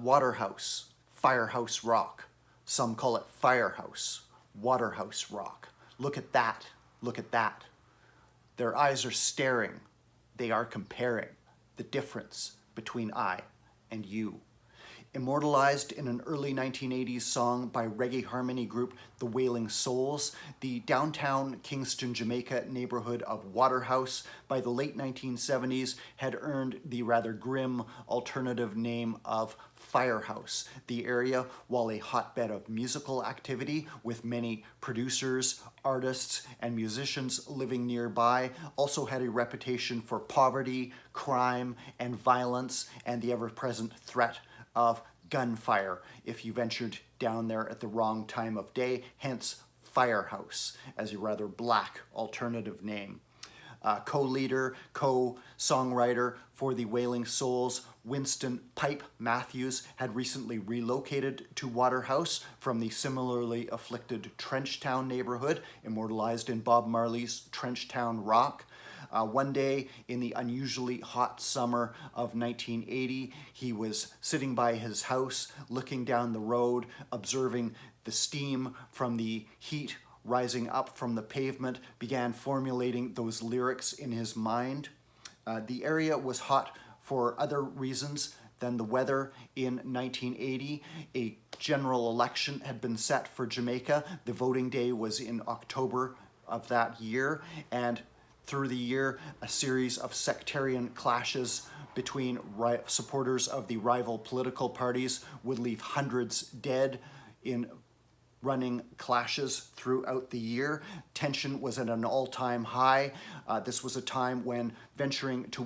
Waterhouse, Firehouse rock. Some call it Firehouse, Waterhouse rock. Look at that, look at that. Their eyes are staring. They are comparing the difference between I and you. Immortalized in an early 1980s song by reggae harmony group The Wailing Souls, the downtown Kingston, Jamaica neighborhood of Waterhouse by the late 1970s had earned the rather grim alternative name of Firehouse. The area, while a hotbed of musical activity with many producers, artists, and musicians living nearby, also had a reputation for poverty, crime, and violence, and the ever-present threat of gunfire if you ventured down there at the wrong time of day, hence Firehouse as a rather black alternative name. Co-leader, co-songwriter for the Wailing Souls, Winston "Pipe" Matthews, had recently relocated to Waterhouse from the similarly afflicted Trenchtown neighborhood, immortalized in Bob Marley's Trenchtown Rock. One day in the unusually hot summer of 1980, he was sitting by his house, looking down the road, observing the steam from the heat rising up from the pavement, began formulating those lyrics in his mind. The area was hot for other reasons than the weather in 1980. A general election had been set for Jamaica. The voting day was in October of that year, and through the year, a series of sectarian clashes between supporters of the rival political parties would leave hundreds dead in running clashes throughout the year. Tension was at an all-time high. This was a time when venturing to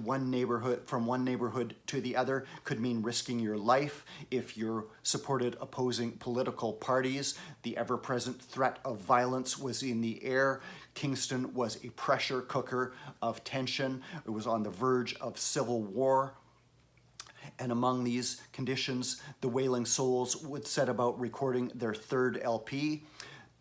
from one neighborhood to the other could mean risking your life if you supported opposing political parties. The ever-present threat of violence was in the air. Kingston was a pressure cooker of tension. It was on the verge of civil war. And among these conditions, the Wailing Souls would set about recording their third LP.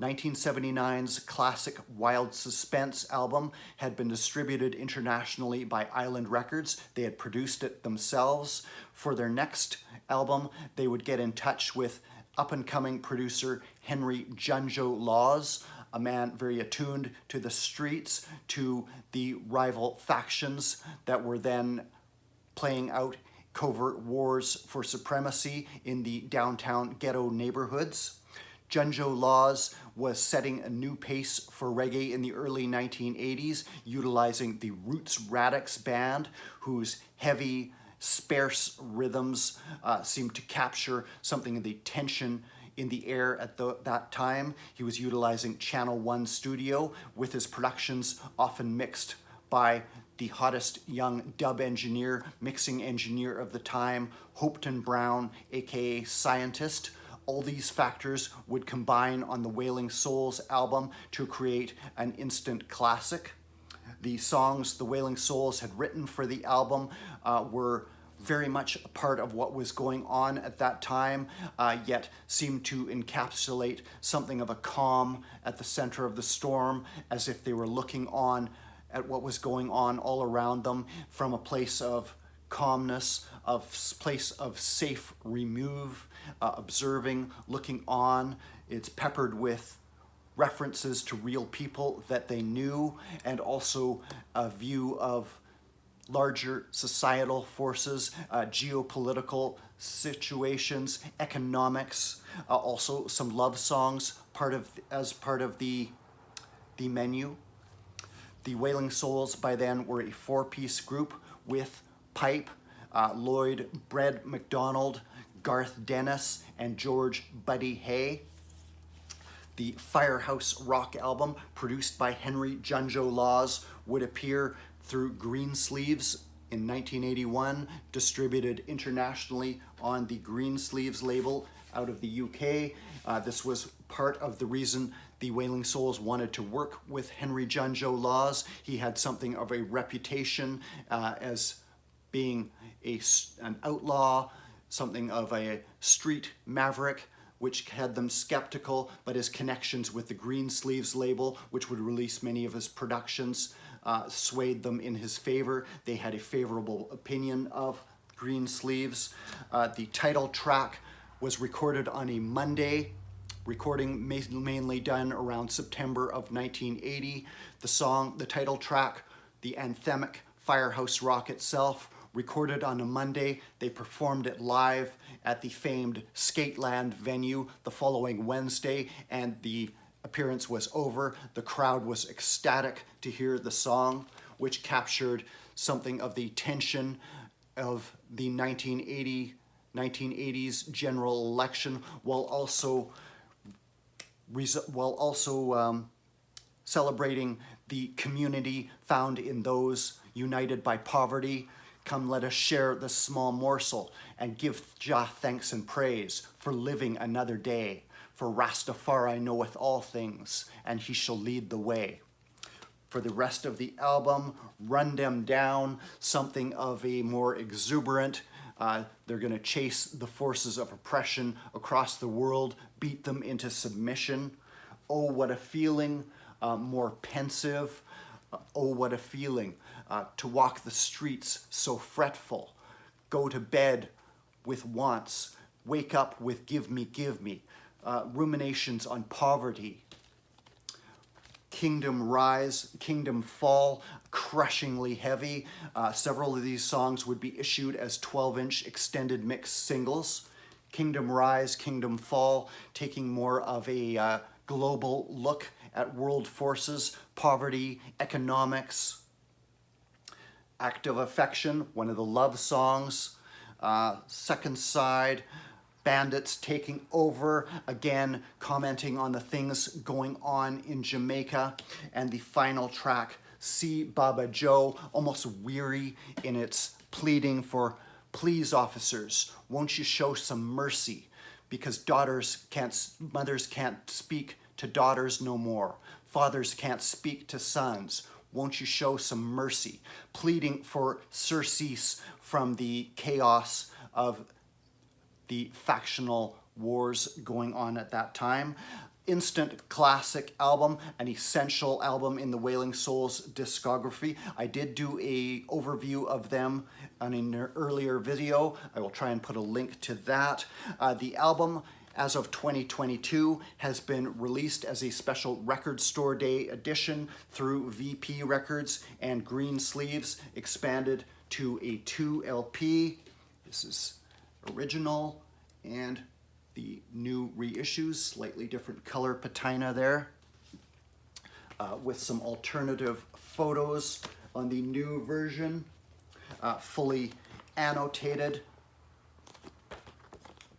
1979's classic Wild Suspense album had been distributed internationally by Island Records. They had produced it themselves. For their next album, they would get in touch with up-and-coming producer Henry Junjo Laws, a man very attuned to the streets, to the rival factions that were then playing out covert wars for supremacy in the downtown ghetto neighborhoods. Junjo Laws was setting a new pace for reggae in the early 1980s, utilizing the Roots Radix band, whose heavy, sparse rhythms seemed to capture something of the tension in the air at that time. He was utilizing Channel 1 studio, with his productions often mixed by the hottest young dub engineer, mixing engineer of the time, Hopetoun Brown, aka Scientist. All these factors would combine on the Wailing Souls album to create an instant classic. The songs the Wailing Souls had written for the album were very much a part of what was going on at that time, yet seemed to encapsulate something of a calm at the center of the storm, as if they were looking on at what was going on all around them from a place of calmness, a place of safe remove, observing, looking on. It's peppered with references to real people that they knew, and also a view of larger societal forces, geopolitical situations, economics, also some love songs as part of the menu. The Wailing Souls by then were a four-piece group with Pipe, Lloyd Bread McDonald, Garth Dennis, and George Buddy Hay. The Firehouse rock album, produced by Henry Junjo Laws, would appear through Greensleeves in 1981, distributed internationally on the Greensleeves label out of the UK. This was part of the reason the Wailing Souls wanted to work with Henry Junjo Laws. He had something of a reputation as being an outlaw, something of a street maverick, which had them skeptical, but his connections with the Greensleeves label, which would release many of his productions, swayed them in his favor. They had a favorable opinion of Green Sleeves. The title track was recorded on a Monday, recording mainly done around September of 1980. The title track, the anthemic Firehouse Rock itself, recorded on a Monday. They performed it live at the famed Skateland venue the following Wednesday, and the appearance was over. The crowd was ecstatic to hear the song, which captured something of the tension of the 1980s general election, while also celebrating the community found in those united by poverty. Come, let us share this small morsel and give Jah thanks and praise for living another day. For Rastafari knoweth all things, and he shall lead the way. For the rest of the album, Run Them Down, something of a more exuberant, they're going to chase the forces of oppression across the world, beat them into submission. Oh, what a feeling, more pensive. Oh, what a feeling to walk the streets so fretful, go to bed with wants, wake up with give me, ruminations on poverty. Kingdom Rise, Kingdom Fall, crushingly heavy. Several of these songs would be issued as 12-inch extended mix singles. Kingdom Rise, Kingdom Fall, taking more of a global look at world forces, poverty, economics. Act of Affection, one of the love songs. Second Side, Bandits Taking Over, again commenting on the things going on in Jamaica. And the final track, See Baba Joe, almost weary in its pleading for, please officers, won't you show some mercy? Because mothers can't speak to daughters no more. Fathers can't speak to sons. Won't you show some mercy? Pleading for surcease from the chaos of the factional wars going on at that time. Instant classic album, an essential album in the Wailing Souls discography. I did do a overview of them on an earlier video. I will try and put a link to that. The album, as of 2022, has been released as a special Record Store Day edition through VP Records and Green Sleeves, expanded to a 2 LP. This is original and the new reissues, slightly different color patina there, with some alternative photos on the new version, fully annotated,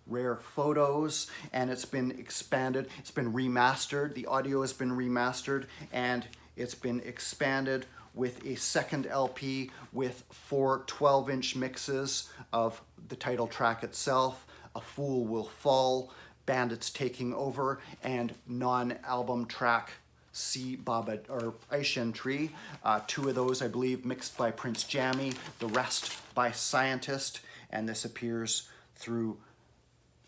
rare photos, and it's been expanded, it's been remastered, the audio has been remastered, and it's been expanded with a second LP with 4 12-inch mixes of the title track itself, A Fool Will Fall, Bandits Taking Over, and non-album track See Baba or Aishen Tree. 2 of those, I believe, mixed by Prince Jammy, the rest by Scientist, and this appears through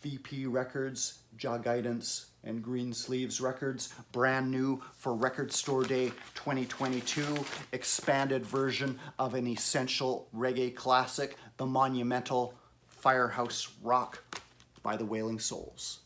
VP Records, Jah Guidance, and Green Sleeves Records. Brand new for Record Store Day 2022, expanded version of an essential reggae classic, the monumental Firehouse Rock by the Wailing Souls.